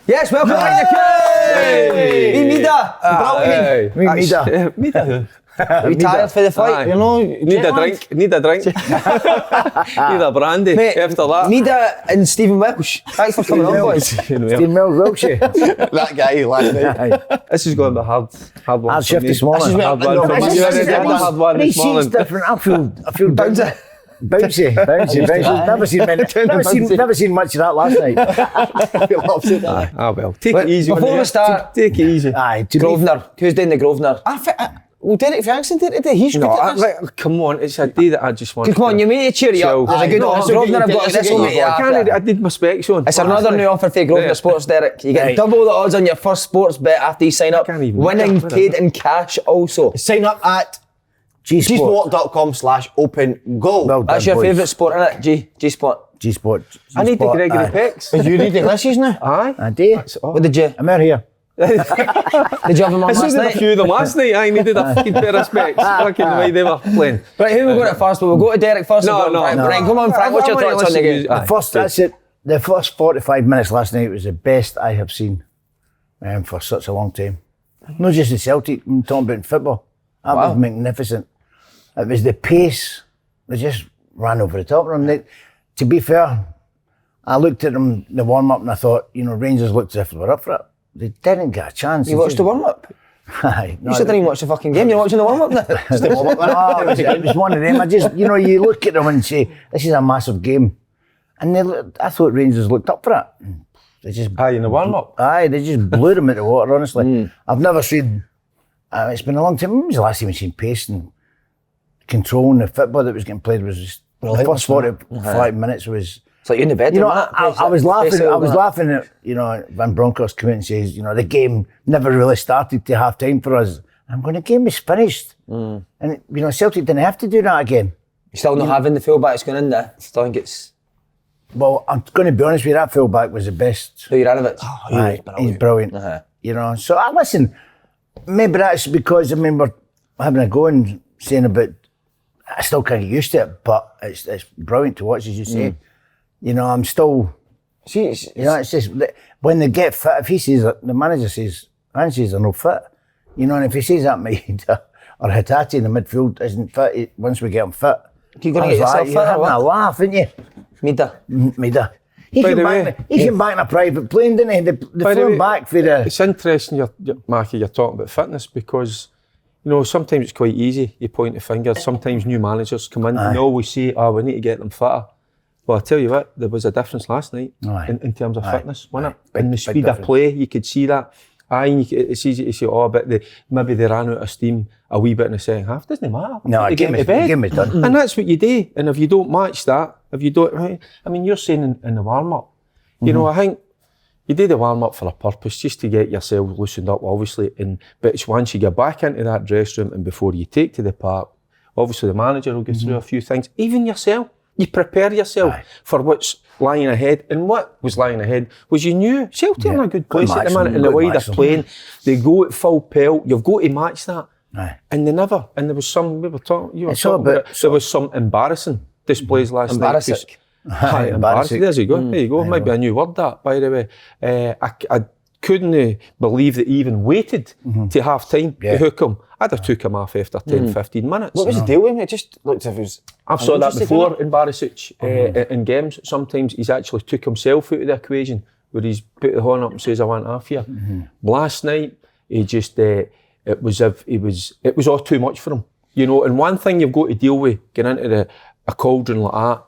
Yes, welcome back to the Mida who? Are you tired for the fight? You know, need a drink. Need a brandy mate, after that. Mida and Stephen Welsh. Thanks for coming on, boys. Stephen Welsh. That guy last night. This is going to be hard one. Hard shift this morning. Hard one for me. You already had a hard one this morning. Different. I feel Bouncy. Bouncy. Never seen much of that last night. He loves it. Well, take it easy. Before we start, take it easy. Aye, Grosvenor. Who's doing the Grosvenor? Well, Derek Frankston did it today. He's good at this. Come on, it's a day that I just want. Come on, you need to cheer you up. There's a good Grosvenor. I've got this one. I did my specs on. It's another new offer for Grosvenor Sports, Derek. You get double the odds on your first sports bet after you sign up. Winning paid in cash also. Sign up at gsport.com/open-goal. Well done, That's your boys. favourite sport, isn't it? G-Sport. G-Sport. I need the Gregory Picks. Are you reading this now? Aye. I do. What did you? I'm out here. Did you have them on I last said a night? few of them last night. I needed a fucking pair of specs. Fucking the way they were playing. Right, who we going to first? We'll go to Derek first. No. Right, come on, Frank. What's your thoughts on the game? The first 45 minutes last night was the best I have seen for such a long time. Not just the Celtic, I'm talking about in football. That was magnificent. It was the pace. They just ran over the top of them. To be fair, I looked at them, the warm-up, and I thought, Rangers looked as if they were up for it. They didn't get a chance. You watched the warm-up? Aye. You said I didn't watch the fucking game. You're watching the warm-up now? It's the warm-up. It was one of them. I just, you look at them and say, this is a massive game. And I thought Rangers looked up for it. They just... Aye, in the warm-up? Aye, they just blew them out the water, honestly. I've never seen... it's been a long time. When was the last time we've seen pace and control and the football that was getting played was just... The first 45 minutes was... It's like you're in the bedroom. I was laughing at, Van Bronckhorst come in and says, the game never really started to half time for us. I'm going, the game is finished. And, Celtic didn't have to do that again. You still not having the fullbacks going in there? Still think it's... Well, I'm going to be honest with you, that fullback was the best. Who you're out of it? He's brilliant. So I listen, maybe that's because, we're having a go and saying about, I still can't get used to it, but it's brilliant to watch, as you say. I'm still, it's just, when they get fit, if he says, the manager says, and says they're no fit, and if he says that, or HATATE in the midfield isn't fit, once we get him fit, You're going to get yourself fit you're or having what? a laugh, aren't you? Mida. He came back in a private plane, didn't he? They flew him back for the... It's interesting, Marky, you're talking about fitness because, sometimes it's quite easy. You point the finger. Sometimes new managers come in and they always say, we need to get them fitter. Well, I tell you what, there was a difference last night in terms of fitness, wasn't it? In the speed of play, you could see that. It's easy to say, but maybe they ran out of steam a wee bit in the second half. Doesn't matter. No, the game is done. And that's what you do. And if you don't match that, you're saying in the warm-up, I think you do the warm-up for a purpose, just to get yourself loosened up, obviously. But it's once you get back into that dressing room and before you take to the park, obviously the manager will go through a few things, even yourself. You prepare yourself for what's lying ahead. And what was lying ahead was you knew Celtic are in a good place at the minute in the way they're playing. They go at full pelt. You've got to match that. And they never. And there was some, there was some embarrassing displays last night. Embarrassing. There you go. There you go. Might be a new word that, by the way. I couldn't believe that he even waited to half time to hook him. I'd have took him off after 10, 15 minutes. What was the deal with him? It just looked as if it was... I've saw that before in Barisic in games. Sometimes he's actually took himself out of the equation where he's put the horn up and says, I want half here. Last night, he just, it was all too much for him. And one thing you've got to deal with, getting into a cauldron like that,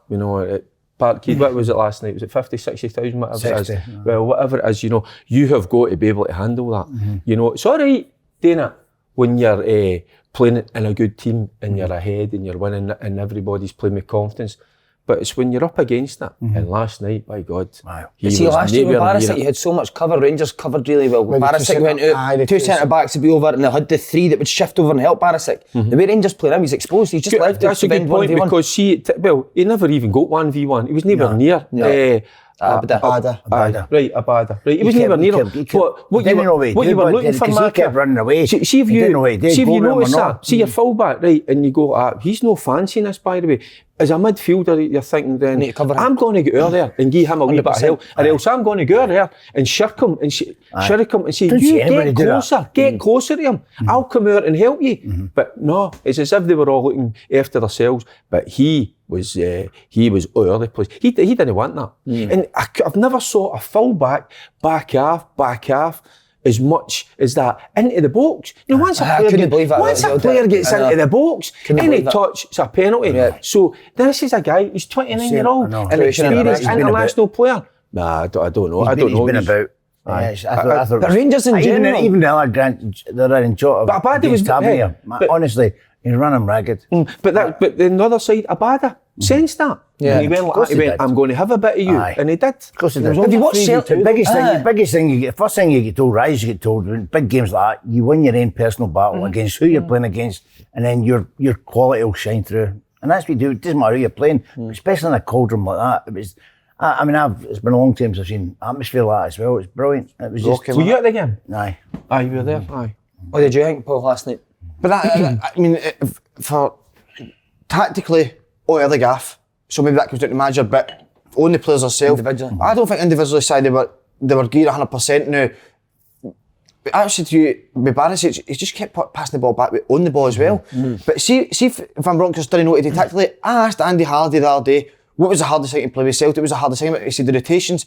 at Parkhead, what was it last night? Was it 50, 60,000, whatever 60, it is? Well, whatever it is, you have got to be able to handle that. It's all right doing it when you're playing in a good team and you're ahead and you're winning and everybody's playing with confidence. But it's when you're up against it. And last night, by God, See, last year with Barisic, you had so much cover. Rangers covered really well. Barisic went out, the two centre-backs would be over, and they had the three that would shift over and help Barisic. The way Rangers played him, he's exposed. He's just left it. That's a good point because he never even got 1v1. He was never near. Abada. Right, he was never near him. What you were looking for, Mark, he kept running away. See if you notice that. See your full back, right, and you go, he's no fancy in this, by the way. as a midfielder, you're thinking then, Need to cover him. I'm going to get out there and give him a wee bit of 100%. help, or else I'm going to go out there and shirk him and say, Don't you see anybody get do that. closer, get closer to him. I'll come out and help you. But no, it's as if they were all looking after themselves. But he was all over the place. He didn't want that. And I've never saw a full back half, as much as that into the box. You know, once a player gets into the box, any touch, it's a penalty. Yeah. So this is a guy, he's 29-year-old, an experienced international player. Nah, I don't know. He's been about. I thought, But Rangers in general, even the other Grant, they're in Jota. But Abada was Tavernier. Honestly, he's running ragged. But then the other side, Abada sensed that. Yeah. And he went like that. He went, I'm going to have a bit of you. And he did. Of course he did. Have you watched Celtic? The biggest thing you get, first thing you get told, you get told, in big games like that, you win your own personal battle against who you're playing against, and then your quality will shine through. And that's what you do. It doesn't matter who you're playing, especially in a cauldron like that. It was, it's been a long time since I've seen atmosphere like that as well. It's brilliant. It was just. Were you at the game? Aye. Aye, you were there. Aye. What did you think, Paul, last night? But I mean, for tactically, all the other gaff. So maybe that comes down to manager, but only players themselves. Individually. I don't think individually side they were geared 100% now. But actually, to you, with Barisic, he just kept passing the ball back on the ball as well. But see if Van Bronckhorst didn't know what he did tactically. I asked Andy Halliday the other day, what was the hardest thing to play with Celtic? It was the hardest thing. He said the rotations.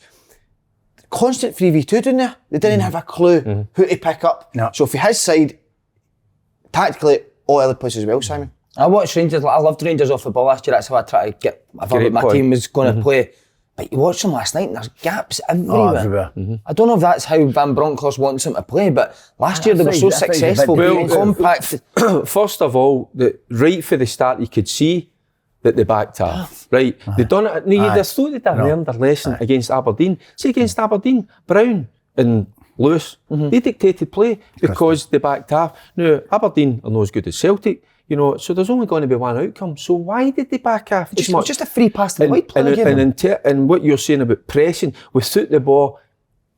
Constant 3v2 down there. They didn't have a clue who to pick up. No. So for his side, tactically, all other places as well, Simon. I watched Rangers, I loved Rangers off the ball last year. That's how I tried to get, I thought my team was going to play. But you watch them last night and there's gaps everywhere. I don't know if that's how Van Bronckhorst wants them to play, but last year they were so successful, being compact. First of all, right for the start, you could see that they backed off, right? They done it. No, you'd have thought they'd have learned their lesson against Aberdeen. See, against Aberdeen, Brown and Lewis, they dictated play because they backed off. Now, Aberdeen are not as good as Celtic, you know, so there's only going to be one outcome. So why did they back off? Just a free pass to the wide player. And what you're saying about pressing, without the ball,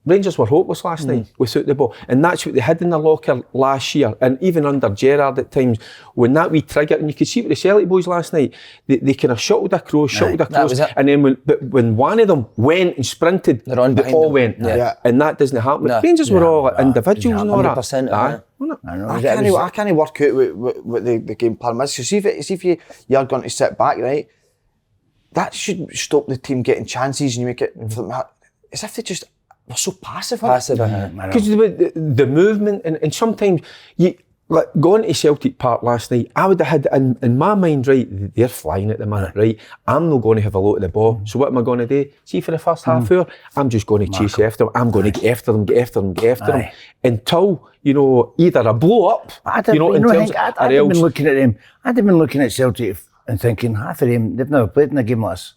Rangers were hopeless last night without the ball, and that's what they had in their locker last year, and even under Gerrard at times, when that wee trigger, and you could see with the Celtic boys last night, they kind of shuttled across, and then when one of them went and sprinted, they all went, and that doesn't happen. Rangers were all individuals and all that. 100%. I can't work out what the game plan is. So see if you're going to sit back, right, that should stop the team getting chances and you make it, as if they just, they're so passive. Because the movement, and sometimes like going to Celtic Park last night, I would have had in my mind, right, they're flying at the minute, right? I'm not going to have a lot of the ball. So what am I going to do? See, for the first half hour, I'm just going to chase after them. I'm going to get after them until, you know, either a blow up, I'd have been looking at them. I'd have been looking at Celtic and thinking, half of them, they've never played in a game like this.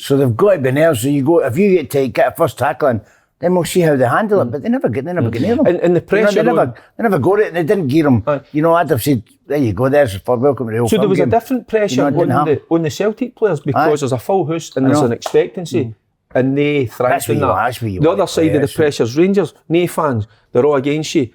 So they've got to be nerves. So you go, if you get to get a first tackle in, then we'll see how they handle it. But they never get near them. And the pressure, they never got it. They didn't gear them. You know, I'd have said, there you go, there's for welcome to the Old So there was game. a different pressure on the Celtic players because there's a full house and there's an expectancy. And they thrived in that. The other side of the pressure's Rangers, no fans, they're all against you.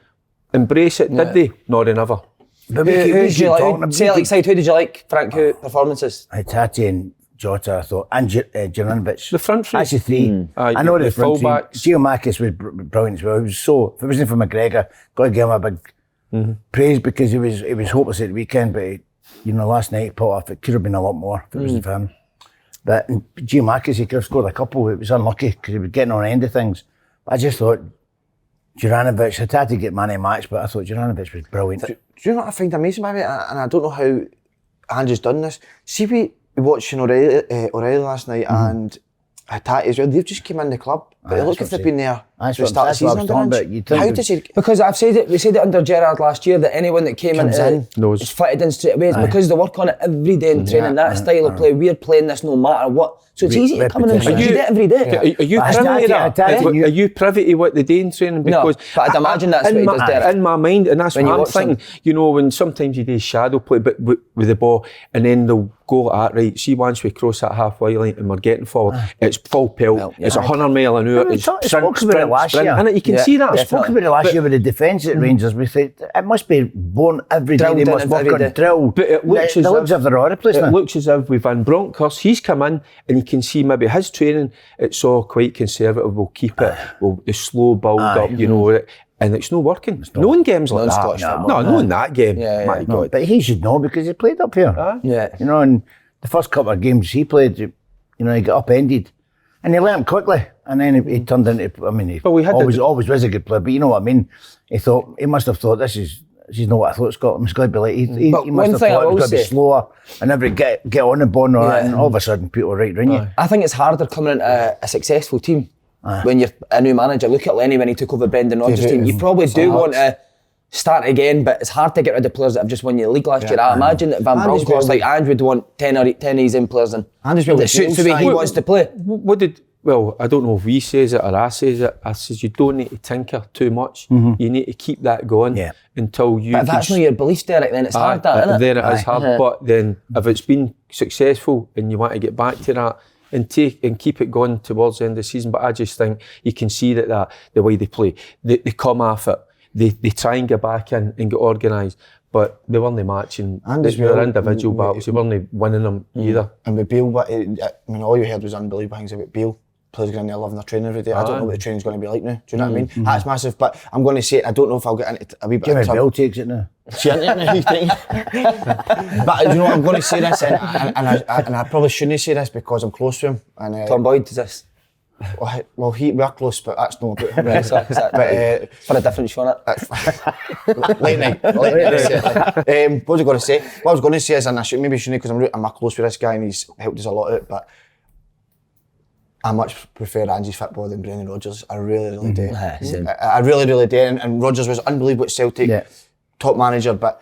Embrace it, did they? No, they never. But who did you like? Celtic side, who did you like? Frank, who performances? HATATE and Jota, I thought, and Juranovic. The front three. Actually three. I know the front three. Giamakis was brilliant as well. He was so, if it wasn't for McGregor, got to give him a big praise because he was hopeless at the weekend, but last night he put off. It could have been a lot more if it wasn't for him. But Giamakis, he could have scored a couple. It was unlucky because he was getting on the end of things. But I just thought Juranovic, I had to get man of the match, but I thought Juranovic was brilliant. Do you know what I find amazing about it? And I don't know how Andrew's done this. See, we watching O'Reilly last night and HATATE as well. They've just came in the club, but they look like they've been there for the start of the season under Ange. How does he? Because we said it under Gerrard last year that anyone that came in is fitted in straight away. It's because they work on it every day in training. That style of play, we're playing this no matter what. So it's easy to come in and do it every day. Are you privy to that? Are you privy to what they do in training? Because no, but I'd imagine that's what he does there. In my mind, and that's what I'm thinking. When sometimes you do shadow play, but with the ball, and then they'll go like that, right? See, once we cross that halfway line and we're getting forward, it's full pelt, it's 100 mile an hour, it's spoke about it last year. And you can see that. We spoke about it last year with the defence at Rangers. We said it must be born every day. They must work on drill. But it looks as if they're all the place now. It looks as if with Van Bronckhorst, he's come in and you can see maybe his training, it's all quite conservative. We'll keep it, the slow build up, you know, and it's not working. No games like that. No, in that game. My God. But he should know because he played up here. You know, and the first couple of games he played, you know, he got upended. And he learned quickly. And then he turned into, I mean, he always was a good player. But you know what I mean? He must have thought, this is not what I thought Scotland was going to be like. He must have thought it was going to be slower and never get on the ball and all that. And all of a sudden people were right around you. I think it's harder coming into a successful team. When you're a new manager. Look at Lenny when he took over Brendan Rodgers' team. You probably do want to start again, but it's hard to get rid of players that have just won the league last year. I imagine that Van Bronckhorst, like Ange, would want 10 of his own players in. That suits the way he wants to play. Well, I don't know if we says it or I says it. I says you don't need to tinker too much. You need to keep that going until you. But if that's not your belief, Derek, then it's hard, isn't it? Then it is hard. But then if it's been successful and you want to get back to that and keep it going towards the end of the season, but I just think you can see that the way they play, they come off it. They try and get back in and get organised, but they weren't matching. And they're individual battles. They weren't winning them either. And with Beale, I mean, all you heard was unbelievable things about Beale. Players going in there loving their training every day. I don't know what the training's going to be like now. Do you know what I mean? That's massive. But I'm going to say it. I don't know if I'll get into a wee bit of trouble. Beale takes it now. See, you think? But you know what? I'm going to say this, and I probably shouldn't say this because I'm close to him. And Tom Boyd does this. Well, we're close, but that's not about him. Right, but for a different show, innit? Late night. What was I going to say? What I was going to say is, and I maybe shouldn't because I'm close with this guy and he's helped us a lot out, but I much prefer Ange's football than Brendan Rodgers. I really do. I really do. And Rodgers was unbelievable at Celtic, top manager, but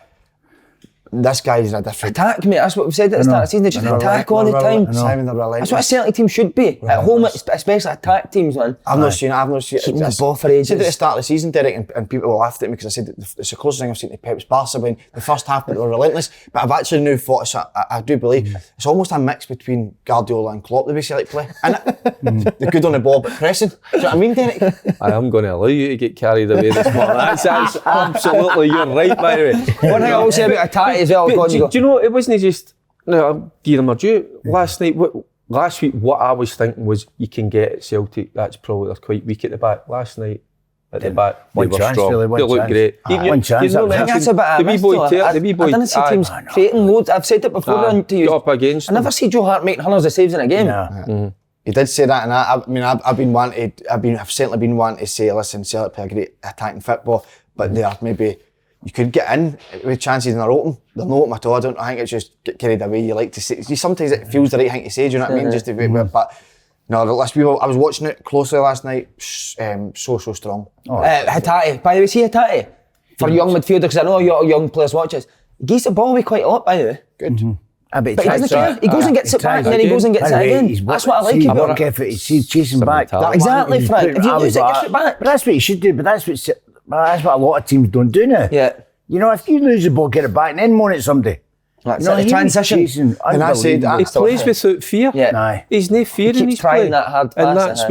this guy is a different... Attack, mate, that's what we've said at the start of the season. They just attack all the time. That's what a Celtic team should be. At home, especially attack teams, man. I've not seen it. Keeping the ball for ages. I said at the start of the season, Derek, and people laughed at me because I said it's the closest thing I've seen to Pep's Barca when the first half they were relentless. But I've actually now thought, so I do believe, it's almost a mix between Guardiola and Klopp the way Celtic play. They're good on the ball but pressing. Do you know what I mean, Derek? I am going to allow you to get carried away this morning. That's absolutely, you're right, by the way. One thing I will say about HATATE as well, do you know, it wasn't just, I'm giving them a due. Last week, what I was thinking was you can get at Celtic, that's probably, they're quite weak at the back. Last night, at the back, they were strong. They look great. One chance. That's a bit of a miss, though. I didn't see teams creating loads. I've said it before to you. Up against I never see Joe Hart making hundreds of saves in a game. He did say that, and I've certainly been wanting to say, listen, Celtic play a great attacking football, but they are maybe... You could get in with chances and they're open. They're not open at all. I think it's just get carried away. You like to say. Sometimes it feels the right thing to say. Do you know what I mean? Just to, but no. I was watching it closely last night. So strong. HATATE. By the way, see HATATE for young midfielders, because I know young players watch us. He gives the ball away quite a lot. By the way, good. But he doesn't care. He goes and gets it back, and then he goes and gets it again. That's what I like about him. He's chasing back. Exactly, Frank. If you lose it, give it back. But that's what you should do. But that's what a lot of teams don't do now. Yeah. You know, if you lose the ball, get it back and then moan at somebody. That's a transition. And I said, he plays without fear. Yeah. He's no fear in his play. That hard and that's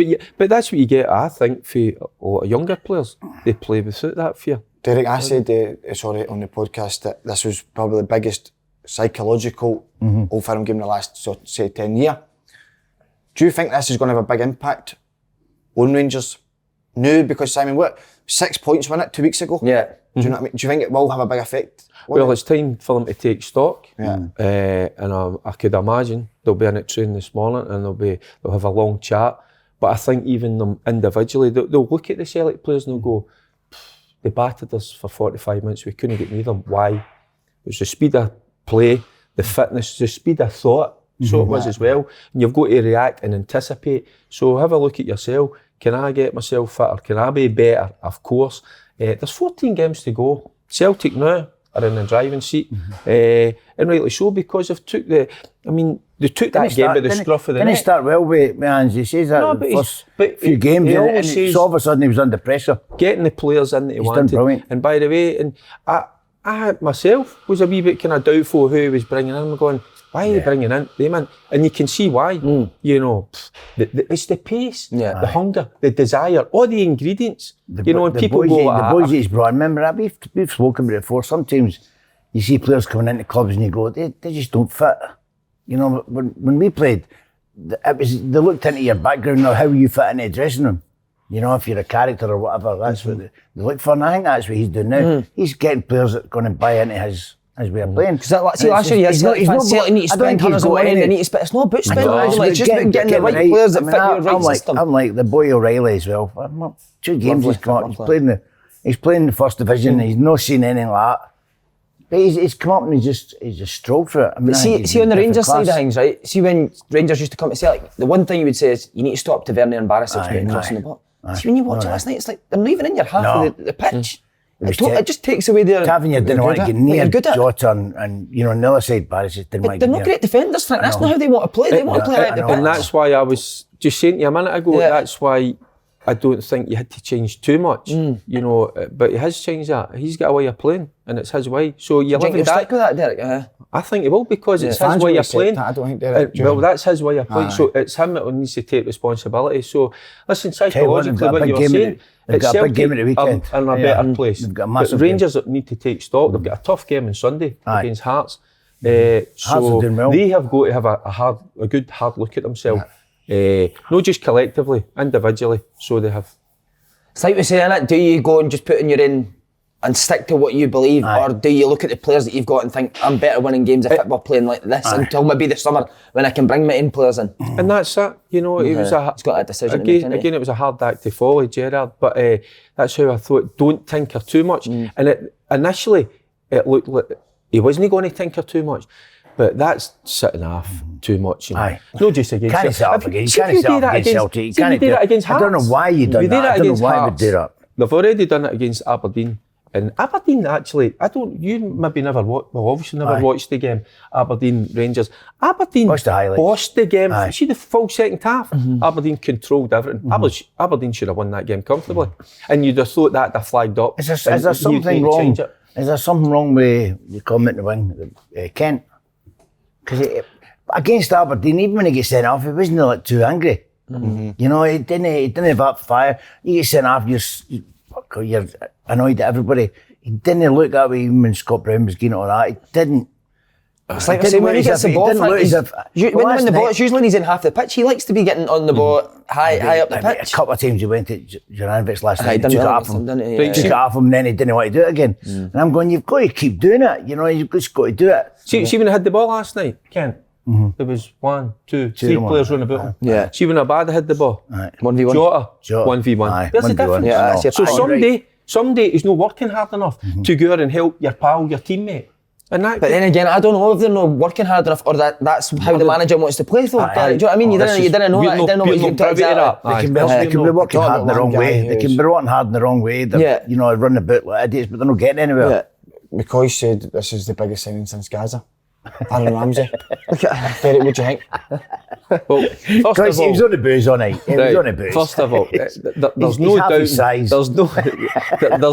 what you get, I think, for a lot of younger players. They play without that fear. Derek, I said, on the podcast that this was probably the biggest psychological Old Firm game in the last, 10 years. Do you think this is going to have a big impact on Rangers now? Because, Simon, 6 points won it 2 weeks ago? Yeah. Do you know what I mean? Do you think it will have a big effect? Well, it's time for them to take stock. And I could imagine they'll be in at training this morning and they'll have a long chat. But I think even them individually, they'll look at the Celtic players and they'll go, they battered us for 45 minutes, we couldn't get near them. Why? It was the speed of play, the fitness, the speed of thought. So it was as well. And you've got to react and anticipate. So have a look at yourself. Can I get myself fitter? Can I be better? Of course. There's 14 games to go. Celtic now are in the driving seat. And rightly so, because they took that game by the scruff of the neck. Didn't he start well with Ange? He says that the first few games, and all of a sudden he was under pressure. Getting the players in that he wanted. Brilliant. And by the way, I myself was a wee bit kind of doubtful who he was bringing in. I'm going, Why are you bringing in them in? And you can see why. You know, it's the pace, the hunger, the desire, all the ingredients. And people go like the boys he's brought. Remember that we've spoken about it before. Sometimes you see players coming into clubs and you go, they just don't fit. You know, when we played, they looked into your background or how you fit in a dressing room. You know, if you're a character or whatever, that's what they look for. And I think that's what he's doing now. He's getting players that are going to buy into his way of playing. See, last year he's not need to spend hundreds of money. It's not about spending. It's just about getting the right players that fit your right system. I'm like the boy O'Reilly as well. 2 games he's come up. He's playing the first division. He's not seen anything like that. But he's come up and he's just strode for it. I mean, see on the Rangers side of things, right? See when Rangers used to come to Celtic, the one thing you would say is you need to stop Tavernier and Barisic crossing the ball. See when you watch it last night, it's like they're not even in your half of the pitch. It just takes away their... Tavernier didn't want to get near Jota and you know, on the other side, Barisic didn't want to get near. They're not great defenders, Frank. That's not how they want to play. They want to play like the pitch. And that's why I was just saying to you a minute ago, that's why I don't think you had to change too much, you know, but he has changed that. He's got a way of playing, and it's his way. So you live in that. Stick with that, Derek? I think he will, because it's his way of playing. I don't think Derek. Well, that's his way of playing. So it's him that needs to take responsibility. So listen, psychologically, what you were saying, it's Celtic a big game at the weekend. Are in a better place. They've got a massive but Rangers need to take stock. They've got a tough game on Sunday against Hearts. So they have got to have a good hard look at themselves. Not just collectively, individually. So they have. It's like we say, innit? Do you go and just put in your in and stick to what you believe, or do you look at the players that you've got and think, I'm better winning games of football playing like this until maybe the summer when I can bring my in players in? And that's it. You know, it was he's got a decision to make, again, it was a hard act to follow, Gerard, but that's how I thought. Don't tinker too much. And initially, it looked like he wasn't going to tinker too much. But that's sitting off too much, you know. Not just against Celtic. You can't set up against Celtic. You can't do that against Hearts. I don't know why you done that. I don't know why we do that. They've already done it against Aberdeen. And Aberdeen, actually, you maybe never obviously never watched the game, Aberdeen Rangers. Aberdeen bossed the game. See the full second half? Aberdeen controlled everything. Aberdeen should have won that game comfortably. And you'd have thought that they're flagged up. Is there something wrong? Is there something wrong with the comment to win Kent? Because against Aberdeen, even when he gets sent off, he wasn't like too angry. You know, he didn't have up fire. You get sent off, you're annoyed at everybody. He didn't look that way even when Scott Brown was getting all that. He didn't. It's like when he gets the ball, when the ball, it's usually when he's in half the pitch. He likes to be getting on the ball high up the pitch. A couple of times he went to Juranovic last night, took it off him, and then he didn't want to do it again. And I'm going, you've got to keep doing it. You know, you've just got to do it. See when I had the ball last night, Ken, there was 1, 2, 3 players running about him. See when Abada had the ball, 1v1. Jota, 1v1. There's a difference. So someday he's not working hard enough to go out and help your pal, your teammate. But then again, I don't know if they're not working hard enough, or that's how the manager wants to play. Though, do you know what I mean? You didn't know that. You didn't know what you could do. They can be working hard in the wrong way. They can be working hard in the wrong way. They're, you know, running about like idiots, but they're not getting anywhere. McCoy said this is the biggest signing since Gaza. Aaron Ramsey. Derek, what do you think? Well, first of all, he was on the booze on night. He was on the booze. First of all, there's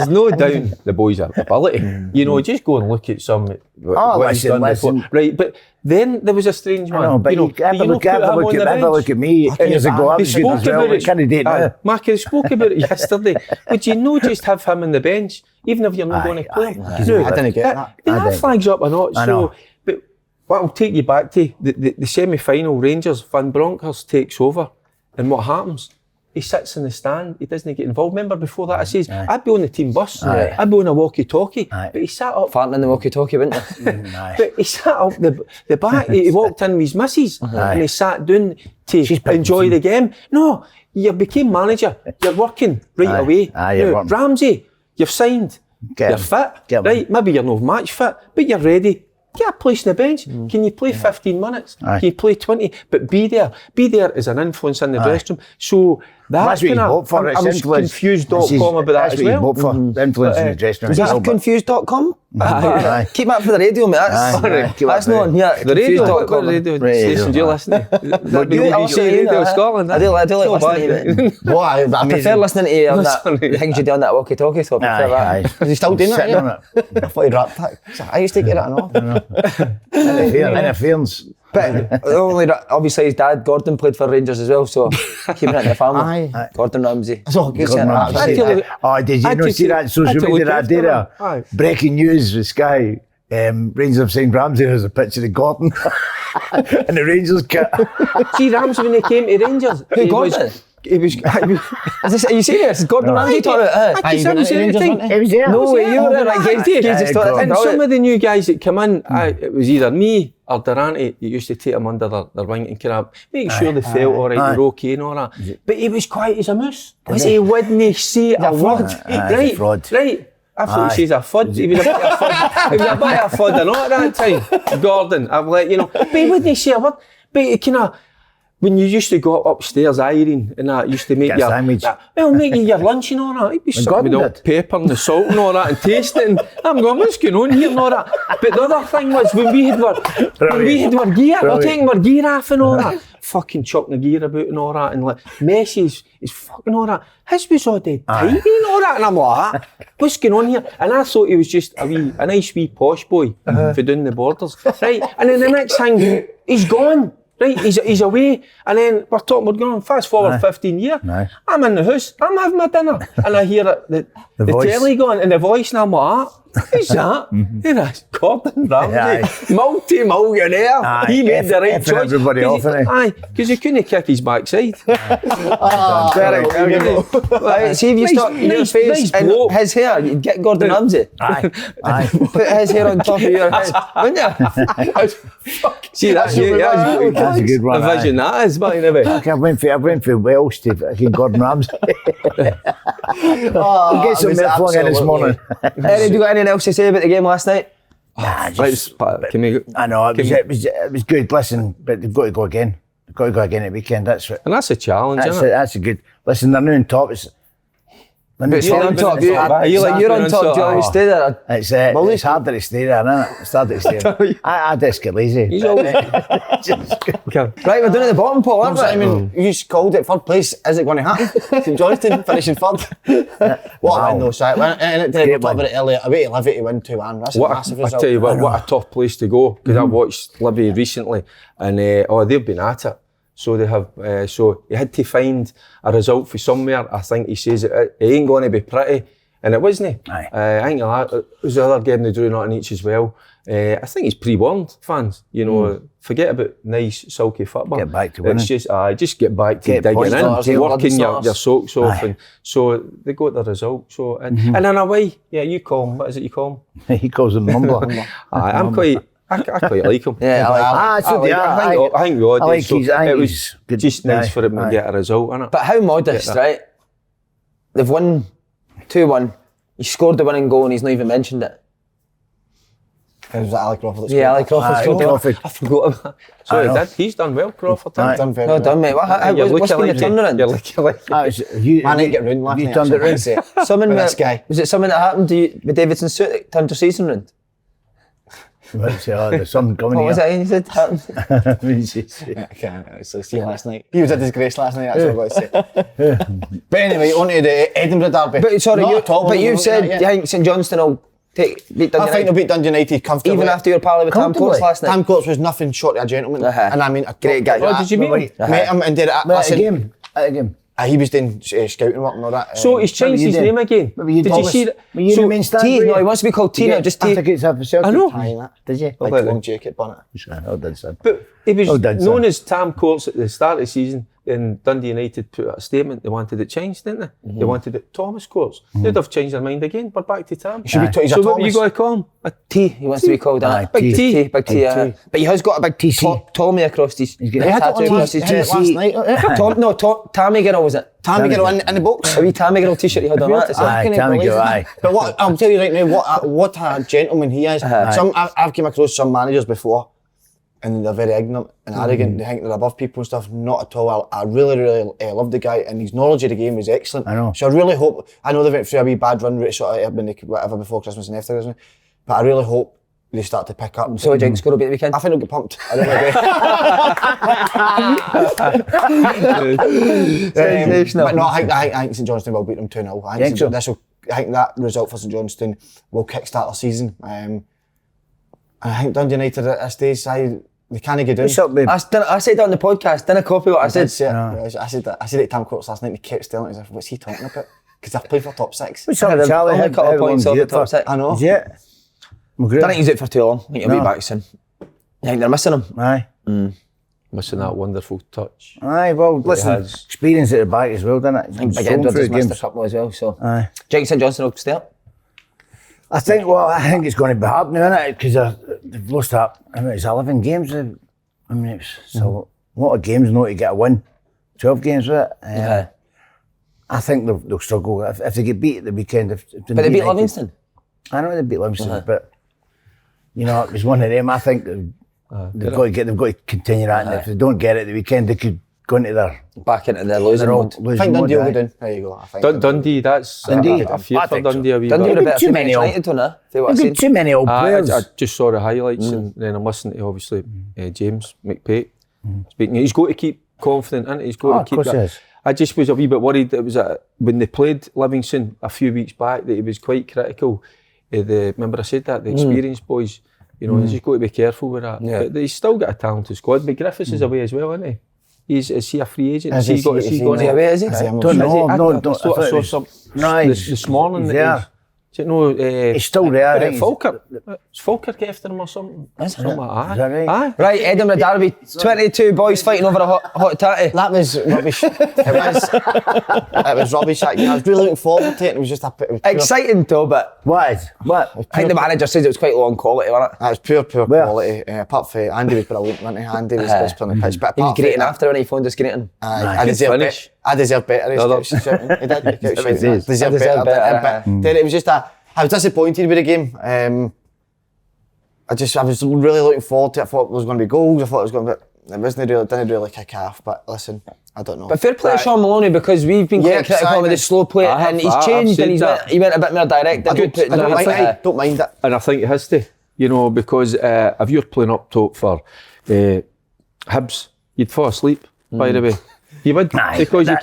no doubt the boys have ability. You know, just go and look at some what he's done before. Right, but then there was a strange one. I know, but you have a look at me years ago. I was good as well. Candidate now. Mark, he spoke about it yesterday. Would you not just have him on the bench, even if you're not going to play him? I didn't get that. That flags up or not. So, but what I'll take you back to, the semi-final, Rangers, Van Bronckhorst takes over, and what happens? He sits in the stand, he doesn't get involved. Remember before that I says, I'd be on the team bus, I'd be on a walkie-talkie, but he sat up... Farting in the walkie-talkie, wouldn't he? But he sat up the back, he walked in with his missus, and he sat down to enjoy the game. No, you became manager, you're working right away. Now, Ramsey, you've signed, you're fit, right? Maybe you're not match fit, but you're ready. Get a place on the bench. Can you play 15 minutes? Can you play 20? But be there. Be there as an influence in the dressing room. So That's what you vote for. I was confused.com about that as well. That's what you vote for. The influence in the dressing room. Is that confused.com? Aye. Keep that for the radio, mate. That's not on here. The radio, what radio station do you listen to? The BBC Radio Scotland. I do like listening to it. I prefer listening to the things you do on that walkie-talkie, so I prefer that. Is he still doing that? I thought he'd wrapped that. I used to get it and all. Interference. But obviously his dad, Gordon, played for Rangers as well, so keeping it in the family. Aye. Gordon Ramsay. That's all good. Did you not see that social media that day there? Breaking news with Sky. Rangers have signed Ramsey. There's a picture of Gordon and the Rangers kit. See Ramsey when he came to Rangers. Who Gordon? Are you serious? Gordon Ramsay talking about He was there. No way, you were there like and some of the new guys that come in, it was either me or Durante that used to take them under their wing and kind of make sure they felt alright, they were okay and all that. But he was quiet as a moose. He wouldn't say a word. Right. I thought he says a fud. He was a bit of a fud. He was a bit of a fud and all at that time. Gordon, I've let you know. But he wouldn't say a word. But he kind of, when you used to go upstairs, Irene, and that used to make Get a sandwich. Make you your lunch and all that. He'd be sucking with all the pepper and the salt and all that and tasting it. And I'm going, what's going on here and all that? But the other thing was, when we had our gear, we're taking our gear off and all that. Fucking chucking the gear about and all that. And like, Messi's is fucking all that. His was all dead tidy and all that. And I'm like, what's going on here? And I thought he was just a nice wee posh boy for doing the borders. Right, and then the next thing, he's gone. Right, he's away, and then we're going fast forward 15 years. I'm in the house, I'm having my dinner, and I hear the telly going and the voice, and I'm like, who's that? That's Gordon Ramsay, multi-millionaire. He made the right choice. Everybody off, Aye, because he couldn't kick his backside. See if you stuck your face in his hair, you'd get Gordon Ramsay. Put his hair on top of your head, wouldn't you? See, that's a good one. The vision that is, but anyway. I went for Welsh to fucking Gordon Ramsay. We'll get some flung in this morning. Eddie, do you got anything else to say about the game last night? I know, it was good. Listen, but they've got to go again. They've got to go again at the weekend. That's it. And that's a challenge, isn't it? That's a good. Listen, they're now on top. But you're on top, you're on top, do you always stay there? It's harder to stay there, isn't it? It's harder to stay there. I just get lazy. He's always... Right, we're down at the bottom, Paul, aren't we? I mean, you called it third place. Is it going to happen? St Johnstone finishing third. What a win though, sorry. And it didn't talk about it earlier. Away to Livy to win 2-1. That's a massive result. I tell you what a tough place to go, because I watched Livy recently, and they've been at it. So they have. So he had to find a result for somewhere. I think he says it ain't going to be pretty, and it wasn't. I think it was the other game they drew not in each as well. I think he's pre-warned fans. You know, forget about nice silky football. Get back to winning. It's just get back to digging in, working your socks off, and so they got the result. So and in a way, you call him. What is it you call him? He calls him Mumbler. I'm quite. I quite like him. Yeah, I think we all did. It was good, just nice for him to get a result, innit? But how modest, right? They've won 2-1. He scored the winning goal and he's not even mentioned it. It was Ali Crawford. Yeah, Ali Crawford scored it. I forgot about that. Sorry, Dad. He's done well, Crawford. Done very well done, mate. What's been the turnaround? You're looking Man ain't get round last night. You turned it round. Was it something that happened to you with Davidson Celtic turned your season round? There's something coming here. What was that you said happened? I see last night. He was a disgrace last night, that's what I've got to say. But anyway, on to the Edinburgh derby. But sorry, you said you think St Johnstone will beat Dundee United? I think they'll beat Dundee United comfortably. Even after your pally with Tam Courts last night? Tam Courts was nothing short of a gentleman. And I mean, a great guy. Oh, did you meet him? Met him and did it at the game. He was doing scouting work and all that. So he's changed his name again. Did you see that? So T, no, he wants to be called T now, just T. I think it's a Celtic. I know. Did you? Like long jacket on it. But he was known as Tam Courts at the start of the season, and Dundee United put out a statement. They wanted it changed, didn't they? They wanted it Thomas Courts. They'd have changed their mind again. We're back to Tam. So what are you going to call him? A T. He wants to be called that. Big T. Big T. But he has got a big Tommy across his. He's got a tattoo across his chest last night. Tammy Girl was it? Tammy Girl in the box. A wee Tammy Girl t-shirt he had on that. Tammy Girl, aye. But what I'll tell you right now, what a gentleman he is. I've come across some managers before. and they're very ignorant and arrogant. They think they're above people and stuff. Not at all. I really, really love the guy, and his knowledge of the game is excellent. I know. So I really hope. I know they went through a wee bad run with sort of whatever before Christmas and after Christmas, but I really hope they start to pick up. So, Jinx, going to be the weekend? I think they'll get pumped. I really do. But no, I think St Johnstone will beat them 2-0. I think that result for St Johnstone will kickstart their season. I think Dundee United at this stage, they can't get down. I said that on the podcast, didn't I copy what I said? I said it at Tam Courts last night, and he kept staring at me, what's he talking about? Because they've played for top 6. What's up, Charlie? Only a couple of points off the top 6. I know. Yeah. I don't think he's out for too long. I think he'll be back soon. I think they're missing him. Aye. Missing that wonderful touch. Aye, well, listen, experience at the back as well, didn't it? I think Big Edward has missed a couple as well, so. Aye. Jake St Johnstone will stay up. I think it's going to be happening, isn't it? Because they've lost that. I mean, it's 11 games. I mean, it's a lot of games not to get a win. 12 games with it. Yeah. I think they'll struggle if they get beat at the weekend. But they beat Livingston. I know they beat Livingston, but you know, it was one of them. I think they've got to continue that. And if they don't get it at the weekend, they could go into back into their losing mode. I think Dundee will go down. There you go. Dundee, that's Dundee. I fear for Dundee a wee Dundee bit. were a bit too many United on it. Too many old players. I just saw the highlights and then I'm listening to obviously James McPate speaking. He's got to keep confident, and he's got to keep that. I just was a wee bit worried that it was when they played Livingston a few weeks back that he was quite critical. Remember I said that, the experienced boys, you know, he's just got to be careful with that. Yeah. But he's still got a talented squad. But Griffiths is away as well, isn't he? Is he a free agent? Is he going away, is he? I don't know. I saw some this morning. He's still there. Is Falkirk after him or something? Something like that. Is that right? Right, Edinburgh derby, 22 boys fighting over a hot tatty. That was rubbish. It was rubbish. I was really looking forward to it. It was just exciting though, but what? I think the manager says it was quite low on quality, wasn't it? It was pure quality. Apart from Andy was brilliant, wasn't he? Andy was best player on the pitch. But he was greeting after when he phoned us greeting. I deserve better. I deserve better. He did. Deserve better. Then it was just I was disappointed with the game. I was really looking forward to it. I thought there was going to be goals. I thought it was going to be. It didn't really kick off. But listen, I don't know. But fair play to Sean Maloney, because we've been quite critical with the slow play, and he's changed and he went a bit more direct. I don't mind it. And I think it has to, you know, because if you're playing up top for Hibs, you'd fall asleep. By the way. You would, because it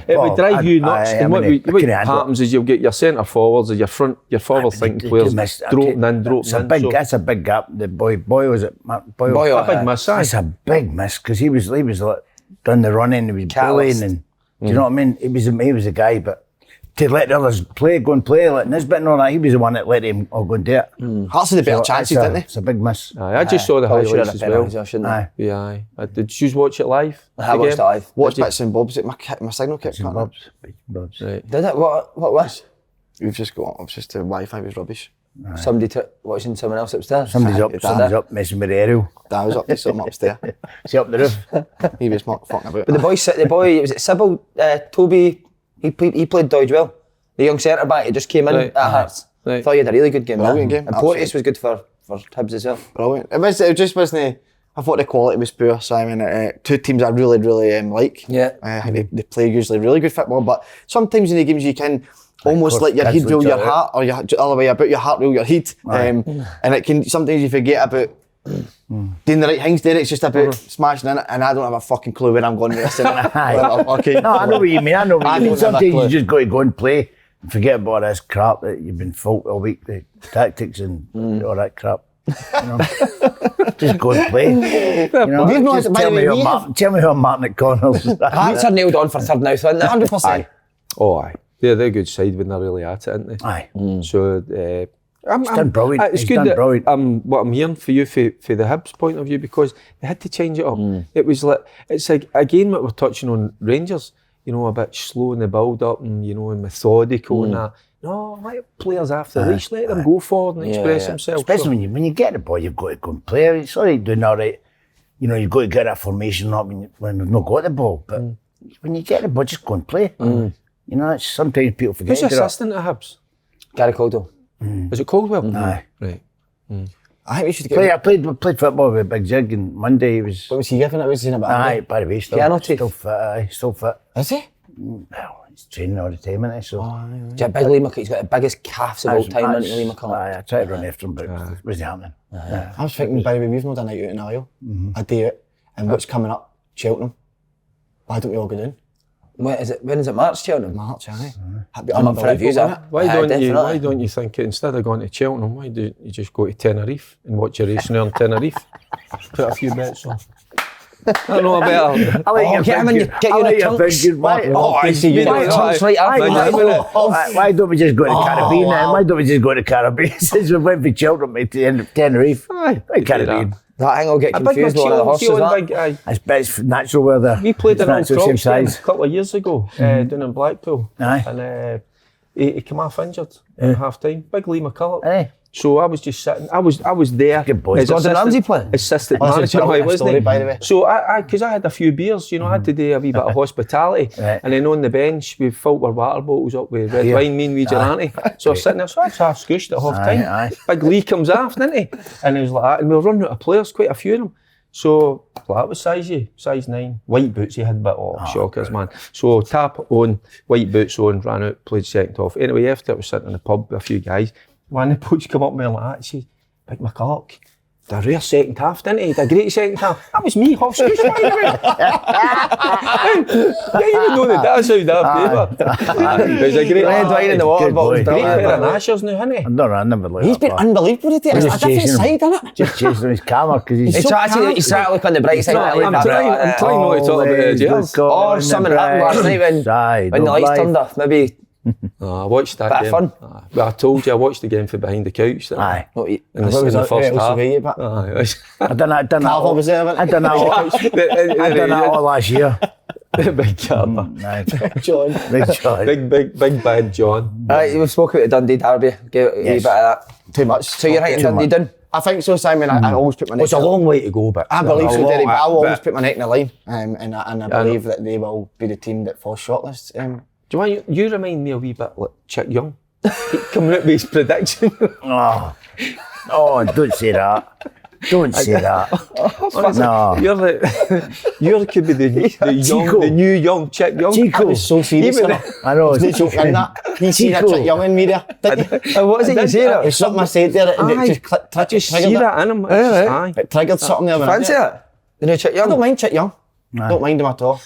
would drive you nuts. And what happens is you'll get your centre forwards or your forward thinking players dropping in. That's a big gap. The Boyle was it? Boyle, a big miss. That's a big miss, because he was like done the running, he was bullying, and do you know what I mean? He was a guy, but to let the others go and play like Nisbet and all that, he was the one that let him all go and do it. Hearts had the better chances, didn't they? It's a big miss. I just saw the highlights as well. Did you watch it live? I watched it live. Watched bits and bobs. My signal kept cutting out. Bobs. Right. Did it? What was? We've just got up. Just the Wi-Fi was rubbish. Somebody watching someone else upstairs. Somebody's up messing with the aerial. I was up to something upstairs. See up the roof. He was fucking about. But the boy, was it Sybil, Toby? He played Dodge well. The young centre back, he just came in at Hearts. I thought he had a really good game. Brilliant game. And Porteous was good for Hibs as well. Brilliant. It just wasn't. I thought the quality was poor, Simon. Two teams I really like. Yeah. They play usually really good football, but sometimes in the games you can almost let your head rule your heart, or the other way about, your heart rule your head. And it can sometimes you forget about doing the right things there. It's just about smashing in it, and I don't have a fucking clue where I'm going with this. Okay. No, I know what you mean. Sometimes you just got to go and play and forget about this crap that you've been fought all week, the tactics and all that crap. You know? Just go and play. You know? Just tell me who I'm marking at corners. Hearts are nailed on for third now, so 100%. Aye. They're a good side when they're really at it, aren't they? Aye. So He's done brilliant. It's good that what I'm hearing for you for the Hibs point of view, because they had to change it up. It was like, it's like again what we're touching on Rangers, you know, a bit slow in the build up and, you know, and methodical and that. No, let players after the race, let them go forward and express themselves. Especially when you get the ball, you've got to go and play. It's all right doing all right. You know, you've got to get that formation up when we've not got the ball. But when you get the ball, just go and play. You know, it's, sometimes people forget. Who's the assistant at Hibs? Gary Caldwell. Is it Caldwell? Aye. Right. I think we should get... I played football with Big Jig and Monday he was... What was he giving it? Was he in about... Aye, by the way, still fit, still fit. Is he? Well, he's training all the time, isn't he? So... Big Lee McCulloch, he's got the biggest calves of all time, isn't Lee McCulloch? Aye, I tried to run after him, but it wasn't happening. I was thinking, by the way, we've not done a night out in Isle, a day out, and what's coming up? Cheltenham. Why don't we all go down? When is it March, Cheltenham? March, aye. I'm up for reviews, isn't it? Why don't you think instead of going to Cheltenham, why don't you just go to Tenerife and watch your race on Tenerife? Put a few bets on. I know better. I like get him in your thinking. Why don't we just go to the Caribbean then? Why don't we just go to the Caribbean? Since we went for Cheltenham to Tenerife. Caribbean. That thing will get confused with one of the horses, It's natural weather. We played an old Crocs game a couple of years ago down in Blackpool. Aye. And he came off injured at half time. Big Lee McCulloch. Aye. So I was just sitting, I was there. Good boy. Gordon Ramsay playing? Assistant manager, wasn't he? By the way. So because I had a few beers, I had to do a wee bit of hospitality. And then on the bench, we filled our water bottles up with red wine, me and wee Gerante. So I was sitting there, so I was half scooshed at half time. Big Lee comes off, didn't he? And he was like that. And we were running out of players, quite a few of them. So that was size 9. White boots he had, but shockers, man. So tap on, white boots on, ran out, played second half. Anyway, after I was sitting in the pub with a few guys, one of the boys come up to me like that, he says, Big McCulloch, the rare second half, didn't he? The great second half. That was me, half scoosh, by the way. Yeah, you would know that that's how daft It was a great red wine in the water bottle. Great pair of Nashers now, hasn't he? I never looked He's been unbelievable today. It's a different side, isn't it? Just chasing his camera because he's He's trying to look on the bright side. I'm trying not to talk about it, Or something happened last night when the lights turned off. Maybe... I watched that bit game. Of fun. But I told you I watched the game from behind the couch. Aye. In the first half. I done that all last year. Big Carter. John. Big bad John. We've spoken about the Dundee derby. Give a wee bit of that. Too much. So you're right, Dundee down? I think so, Simon. I always put my neck. It's a long way to go, but I believe so, Derry. But I will always put my neck in the line, and I believe that they will be the team that falls shortlist. Do you want you remind me a wee bit like Chick Young? Coming out with his prediction. Oh, don't say that. Don't say that. No. You could be the new young Chick Young. Chico. I was so serious. I know. There's no joke in that. You see that Chick Young in me there, didn't you? What is it you say there? It's something I said there and it just see that in him. It triggered something there. Fancy it? The new Chick Young? I don't mind Chick Young. Nah. Don't mind him at all.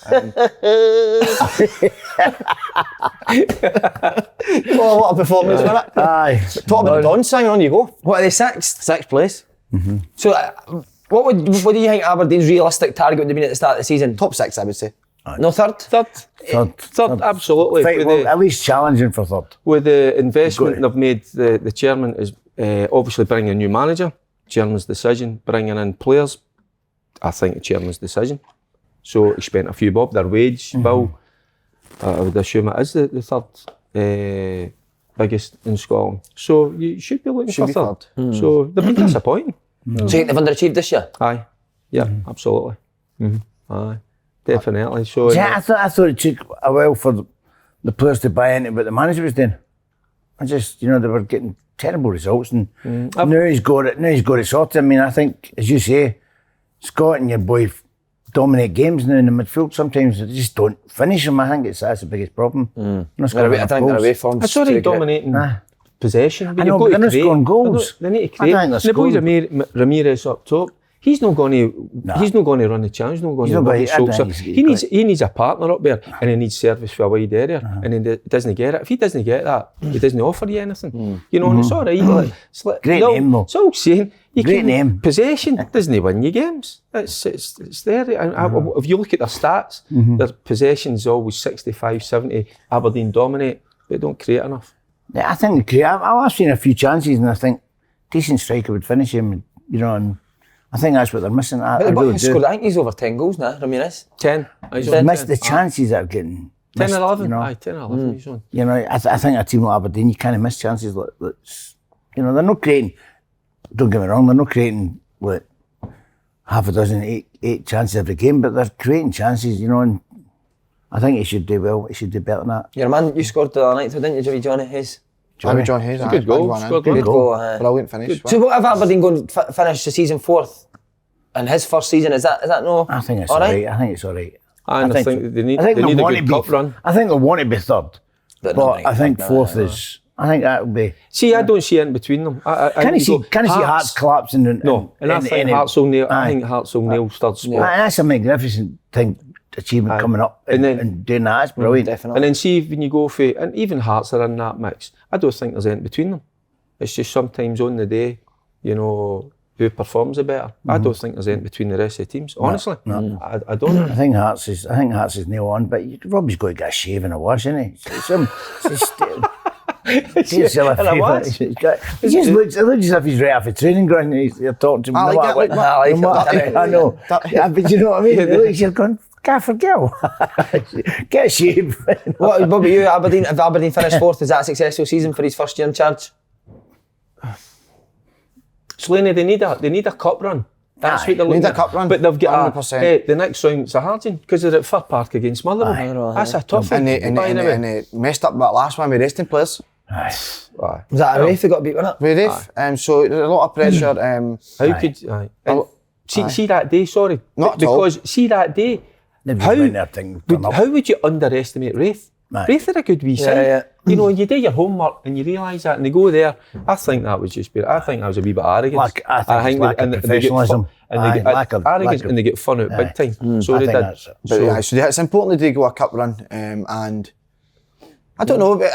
Oh, what a performance, wasn't it? Aye. Talk about the Dons, Simon, on you go. What are they, sixth? Sixth place. Mm-hmm. So, what do you think Aberdeen's realistic target would have been at the start of the season? Top 6, I would say. No, third? Third, absolutely. At least challenging for third. With the investment they've made, the chairman is obviously bringing a new manager. Chairman's decision, bringing in players. I think the chairman's decision. So he spent a few bob, their wage bill. I would assume it is the third biggest in Scotland. So you should be looking for third. So they've been disappointing. So you think they've underachieved this year? Aye. Yeah, absolutely. Aye. Definitely. So I thought it took a while for the players to buy into what the manager was doing. I just, they were getting terrible results, and now he's got it sorted. I mean, I think, as you say, Scott and your boy dominate games now in the midfield. Sometimes they just don't finish them. I think that's the biggest problem. I think they're away from. It's already dominating possession. I know, but they're not scoring goals. They need to create. The boy Ramirez up top. He's not going to run the challenge. He's not going to run the shoulder. He needs a partner up there, and he needs service for a wide area, and he doesn't get it. If he doesn't get that, he doesn't offer you anything. And it's all right. Great name though. It's all saying. Great name. Possession doesn't win you games. It's there. And if you look at their stats, their possession's always 65, 70. Aberdeen dominate, but don't create enough. Yeah, I think I've seen a few chances, and I think decent striker would finish him. And I think that's what they're missing. I think he's over 10 goals now, Ramirez. 10. He's missed the chances that are getting 10 and 11. Aye, 10 and 11 he's on. I think a team like Aberdeen, you kind of miss chances. They're not creating, don't get me wrong, they're not creating half a dozen, eight chances every game, but they're creating chances, and I think he should do well. He should do better than that. Your man, you scored the other night, didn't you, Johnny Hayes? John Hayes. Good goal. Good goal. Brilliant finish. So what if Aberdeen going to finish the season 4th in his first season? Is that no? I think it's all right. I think it's all right. I think they need a good cup run. I think they want to be third, but I think 4th is. I think that would be. See, I don't see it in between them. Can you see Hearts collapsing? I think Hearts will nail. I think Hearts will nail third spot. That's a magnificent achievement coming up and doing that. It's brilliant. Definitely. And then see when you go for, and even Hearts are in that mix. I don't think there's anything between them. It's just sometimes on the day, who performs the better. I don't think there's anything between the rest of the teams. Honestly, no. I don't. I think Hearts is nail on, but Robbie's got to get a shave and a wash, isn't he? He just looks as if he's right off a training ground. You're talking to him. I know. But you know what I mean? He looks, you're going, Gaffer girl, get a shave. What about you, Aberdeen? If Aberdeen finished 4th, is that a successful season for his first year in charge? Slaney, they need a cup run. That's what they're looking at. A cup run. But they've got 100%. The next round, it's a hard one because they're at Fir Park against Motherwell. That's a tough one. And they messed up that last one with resting players. Was that a Rafe who got beat, wasn't it? With Rafe. So there's a lot of pressure. How could... See that day, sorry. Not at all. Because see that day, how would you underestimate Rafe? Rafe are a good wee side. You do your homework and you realise that and they go there. I think that was just I think that was a wee bit arrogance. I think lack of professionalism. Arrogance and they get fun out big time. So they did. So it's important that they go a cup run and I don't know, but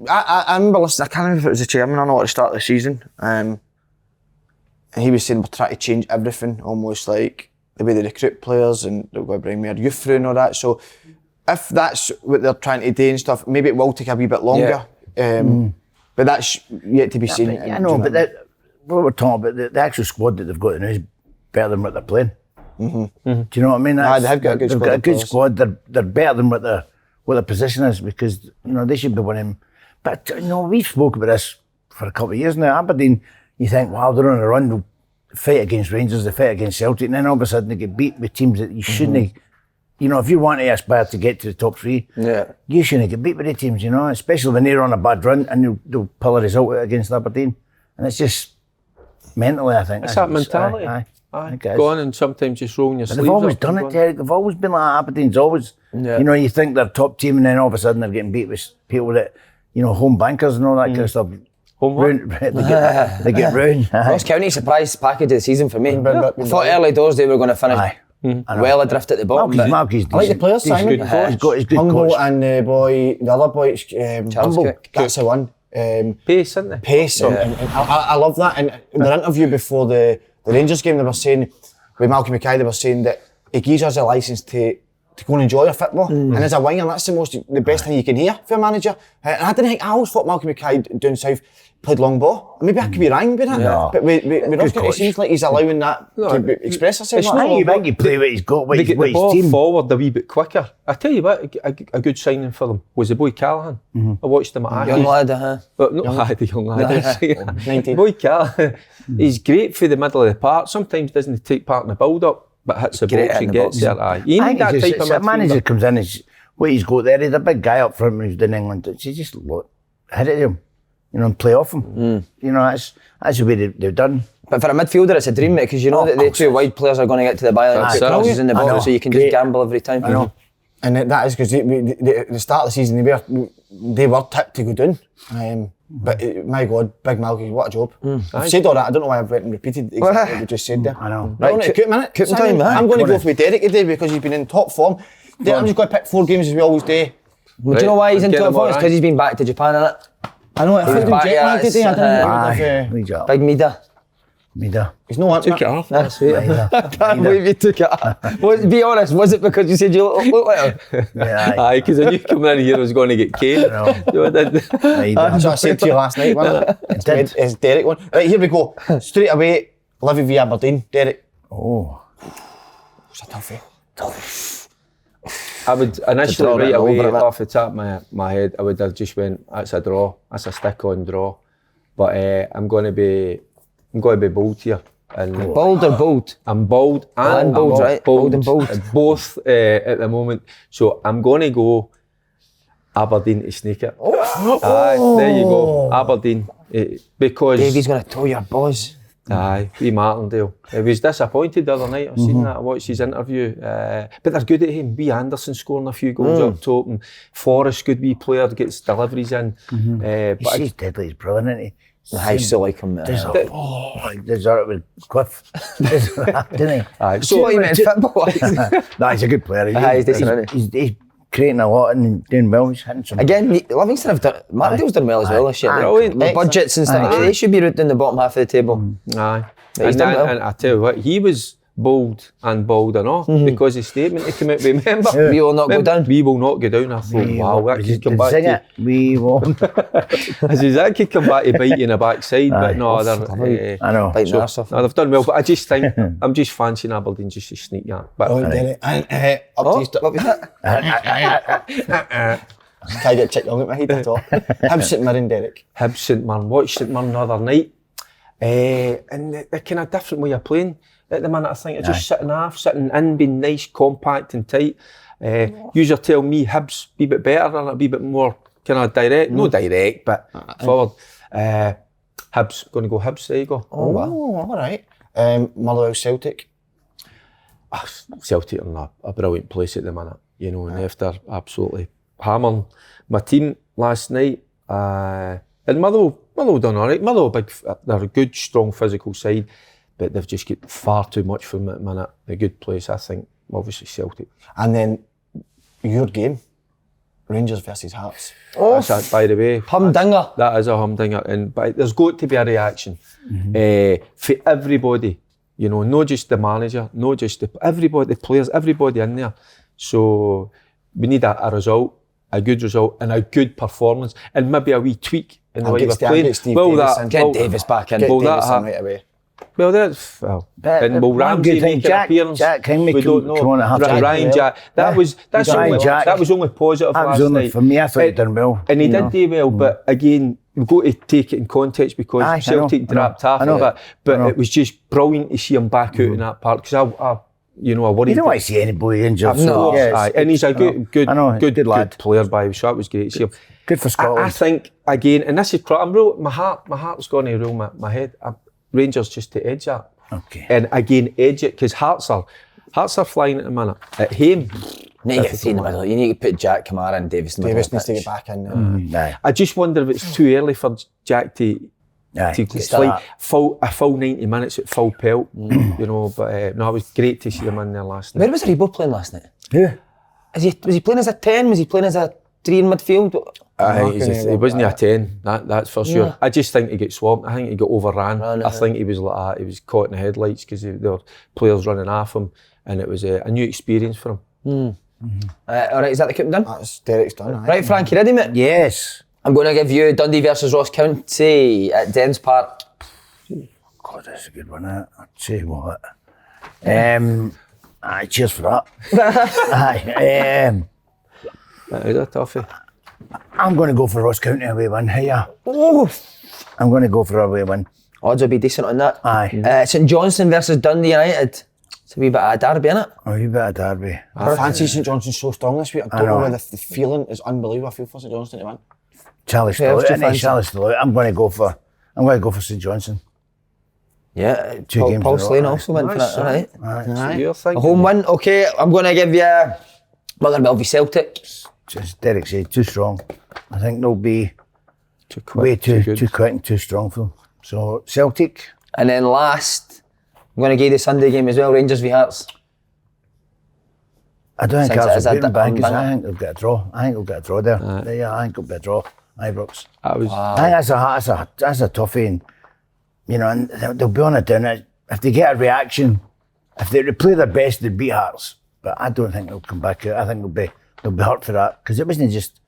I remember listening, I can't remember if it was the chairman or not at the start of the season, and he was saying we're trying to change everything, almost like the way they recruit players and they're going to bring more youth through and all that. So if that's what they're trying to do and stuff, maybe it will take a wee bit longer. But that's yet to be seen. I know, but what we're talking about, the actual squad that they've got now is better than what they're playing. Do you know what I mean? They have got a good squad. They've got a good squad. They're better than what their position is, because they should be winning. But we've spoken about this for a couple of years now. Aberdeen, you think, wow, they're on a run. They'll fight against Rangers, they fight against Celtic, and then all of a sudden they get beat with teams that you shouldn't. If you want to aspire to get to the top 3, you shouldn't get beat with the teams. Especially when they're on a bad run and they'll pull a result out against Aberdeen, and it's just mentally, I think. It's that mentality. Aye. Go on and sometimes just rolling your sleeves. They've always done it, Derek. They've always been like that. Aberdeen's always, you think they're top team and then all of a sudden they're getting beat with people that, home bankers and all that kind of stuff. They get ruined. Ross County surprise package of the season for me. I thought early doors they were going to finish well adrift at the bottom. Malky's I like the players, Simon. He's got his good Humble coach. and the other boy, Humble. That's the one. Pace, isn't it? Pace. And I love that. And in their interview before the Rangers game, they were saying, with Malcolm Mackay, they were saying that it gives us a licence to go and enjoy our football. And as a winger, that's the best thing you can hear for a manager. And I didn't think, I always thought Malcolm Mackay down south played long ball. Maybe I could be wrong with that. No. But with Ross, it seems like he's allowing that to express himself. I think you play what he's got, what his ball team. Forward a wee bit quicker. I tell you what, a good signing for them was the boy Callahan. I watched him at Accies. Young lad, But not the young lad. 19. Boy Callahan, he's great for the middle of the park. Sometimes doesn't take part in the build-up, but hits the box and gets there. You need that type of midfielder. A manager comes in, what he's got there, he's a big guy up front when he was in England. He just hit at him. And play off him. That's the way they've done. But for a midfielder, it's a dream, mate, because that the 2 wide players are going to get to the byline and put crosses in the ball, so you can just gamble every time. I know. And that is because the start of the season, they were tipped to go down. But my God, Big Malky, what a job. I've said all that, I don't know why I've went and repeated exactly what you just said there. I know. Right, Coop time, I'm going to go for Derek today because he's been in top form. I'm just going to pick 4 games as we always do. Do you know why he's in top form? It's because he's been back to Japan, innit? I know, I think he's jet lagged today. I don't know. Big Mida. He's no answer. Took it off. That's right. I can't believe you took it off. Be honest, was it because you said you look like him? Aye, because I knew coming in here I was going to get caned. That's what I said to you last night, wasn't it? It's Derek one. Right, here we go. Straight away, Livy v Aberdeen. Derek. Oh. It's a toughie. I would initially right away off the top of my head, I would have just went, that's a draw, that's a stick-on draw. But I'm going to be bold here. And bold or bold? I'm bold and bold, right? Bold and bold. Both at the moment. So I'm going to go Aberdeen to sneak it. Aye, there you go, Aberdeen. Because Davey's going to tell your boss. Aye, we Martindale. He was disappointed the other night. I've seen that. I watched his interview. But they're good at him. Wee Anderson scoring a few goals up top, and Forrest, good wee player, gets deliveries in. But he's deadly. He's brilliant, isn't he? I still like him. There's that with Cliff, didn't he? Aye. So what you meant football? No, he's a good player. He's decent, isn't He's creating a lot and doing well. He's hitting some. Again, Livingston have done. Martindale's done well as well this year. Brilliant. The budgets and stuff. They should be right down the bottom half of the table. Aye. He's done well. And I tell you what, he was bold and bald enough because his statement he came out. Remember, we will not go down. We will not go down. I thought, wow, that could come back. To, we won't. I said, that could come back to bite you in the backside, but no, I know. So, no, they've done well, but I just think I'm just fancying Aberdeen just to sneak that. But Up to you. What was that? Can I get checked on my head at all? Hibs St Mirren, Derek. Hibs St Mirren, watched St Mirren the other night, and the kind of different way of playing. At the minute, I think it's just sitting in, being nice, compact and tight. Usually tell me Hibs be a bit better and a wee bit more kind of direct. No direct, but forward. Hibs, going to go Hibs, there you go. Oh, wow. All right. Motherwell Celtic. Celtic are in a brilliant place at the minute, you know, and after absolutely hammering my team last night, and Motherwell done all right. Motherwell, they're a good, strong physical side, but they've just got far too much from it at the minute. A good place, I think, obviously Celtic. And then your game, Rangers versus Hearts. Oh, that's by the way. Humdinger. That is a humdinger, but there's got to be a reaction for everybody. You know, not just the manager, not just everybody, the players, everybody in there. So we need a result, a good result, and a good performance, and maybe a wee tweak in the way we're playing. Get Davis back in. Right away. Well, and will Ramsey make an appearance? Jack King we don't know. Ryan Jack. That was only positive last night. For me, I thought he done well. And he did do well, but again, we've got to take it in context because Celtic dropped half of it. But it was just brilliant to see him back out in that part because I worried. You don't want to see anybody injured. No, and he's a good player by him, so that was great to see him. Good for Scotland. I think again, and this is my heart's going to rule my head. Rangers just to edge that. Okay. And again, edge it because Hearts are flying at the minute. At home, you need to get three in the middle. You need to put Jack, Kamara and Davis in the middle. Davis needs to get back in. I just wonder if it's too early for Jack to play a full 90 minutes at full pelt. You know, but no, it was great to see them in there last night. Where was Rebo playing last night? Who? Was he playing as a 10? Was he playing as a 3 in midfield? He wasn't a 10, that's for sure. I just think he got swamped. I think he got overran. I think he was like that. He was caught in the headlights because there were players running off him, and it was a new experience for him. All right, is that the captain done? That's Derek's done. Right, Frank, you ready, mate? Yes. I'm going to give you Dundee versus Ross County at Dens Park. God, that's a good one. I'll tell you what. Cheers for that. That is a toughie. I'm going to go for Ross County away win here. I'm going to go for a away win. Odds will be decent on that. Aye. St Johnstone versus Dundee United. It's a wee bit of a derby, innit? A wee bit of derby. I fancy St Johnstone so strong this week. I don't know whether the feeling is unbelievable. I feel for St Johnstone to win. Charlie's still out. I'm going to go for St Johnstone. Yeah, Two games. Paul Slane also went for that, Aye. A home win. Okay, I'm going to give you Motherwell v Celtic. Just Derek said, too strong. I think they'll be too quick and too strong for them. So Celtic. And then last, I'm going to give you the Sunday game as well, Rangers v Hearts. I don't think Hearts will beat them back because I think they'll get a draw. I think they'll get a draw there. Yeah, I think it'll be a draw. Ibrox. I think that's a toughie, and you know, and they'll be on it down. If they get a reaction, if they play their best, they beat Hearts. But I don't think they'll come back out. I think they'll be hurt for that because it wasn't just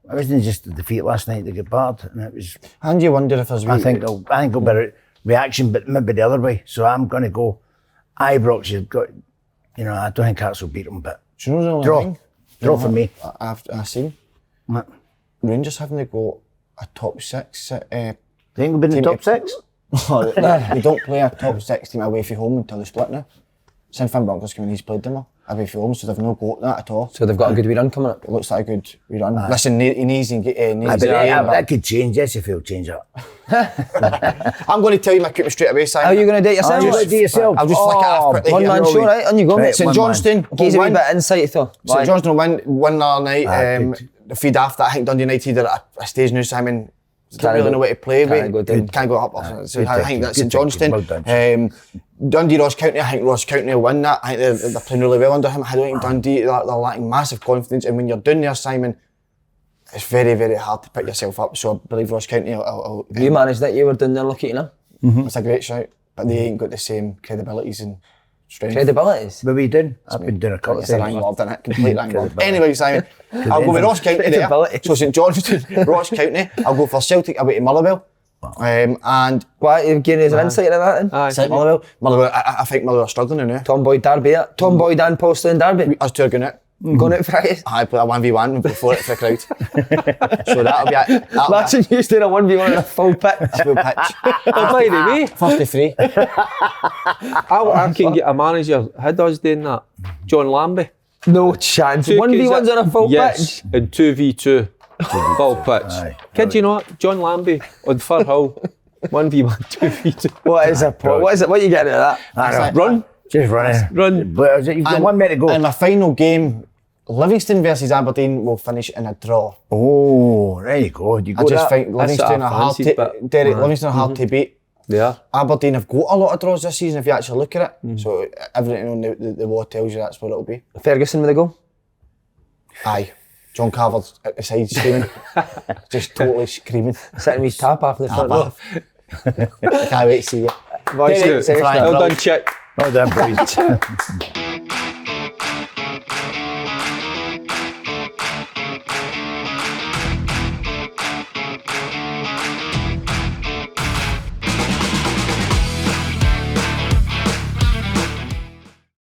the defeat last night. They get battered, and it was. And you wonder if there's. I think there'll be a reaction, but maybe the other way. So I'm going to go Ibrox. You've got, you know, I don't think Hearts will beat them, but do you know the only thing? Draw for me. I've seen. What? Rangers haven't got a top 6. They ain't been in the top 6. They don't play a top 6 team away from home until they split now. Since Van Bronckhorst came in, he's played them all. away from home, so they've not got that at all. So they've got a good wee run coming up. It looks like a good wee run. Listen, he needs to get that could change. Yes, if he'll change it. I'm going to tell you my equipment straight away, Simon. How are you going to do it yourself? I'll just do it yourself. I'll just flick it off quickly. One man show, right? On you go. Right, St Johnstone Gives a wee bit of insight though. St Johnstone will win the other night. The feed after that, I think Dundee United are at a stage now, Simon. Don't really know where to play with. Can't go up. So I think that's St Johnstone. Dundee Ross County, I think Ross County will win that. I think they're playing really well under him. I don't think Dundee, they're lacking massive confidence. And when you're down there, Simon, it's very, very hard to pick yourself up. So I believe Ross County will You managed that, you were down there looking at It's a great shout, but they ain't got the same credibilities and strength. Credibilities? But we did. I've been doing a couple of It's a things. wrong word, isn't it? Complete wrong word. Anyway, Simon, I'll go with Ross County there. So St Johnstone, Ross County. I'll go for Celtic away to Motherwell. And what, you're giving us an insight into that then? Celtic, Motherwell, I think Motherwell are struggling now. Tom Boyd Derby, Tom Boyd and Poston Derby. Us two are going out. Going out Friday. I play a 1v1 before it for the crowd. So that'll be it. Imagine you doing a 1v1 on a full pitch. Full pitch. By the way, 53. I can get a manager. How does doing that? John Lambie. No chance. 1v1's on a full yes, pitch? and 2v2 full pitch. Kid, you know what? John Lambie on Fir Hill. 1v1, 2v2. What is a pot? What is it? What are you getting out of that? Run. Just running. Run. But you've got 1 minute to go. And my final game, Livingston versus Aberdeen will finish in a draw. Oh, there you go. You I go just that. think Livingston are hard to Derek, Livingston are hard to beat. Yeah. Aberdeen have got a lot of draws this season if you actually look at it. So everything on the wall tells you that's what it'll be. Ferguson with a goal? Aye. John Carver's at the side screaming. Just totally screaming. Sitting with his tap off the front row. I can't wait to see it. Well done, Chick. Well done, boys.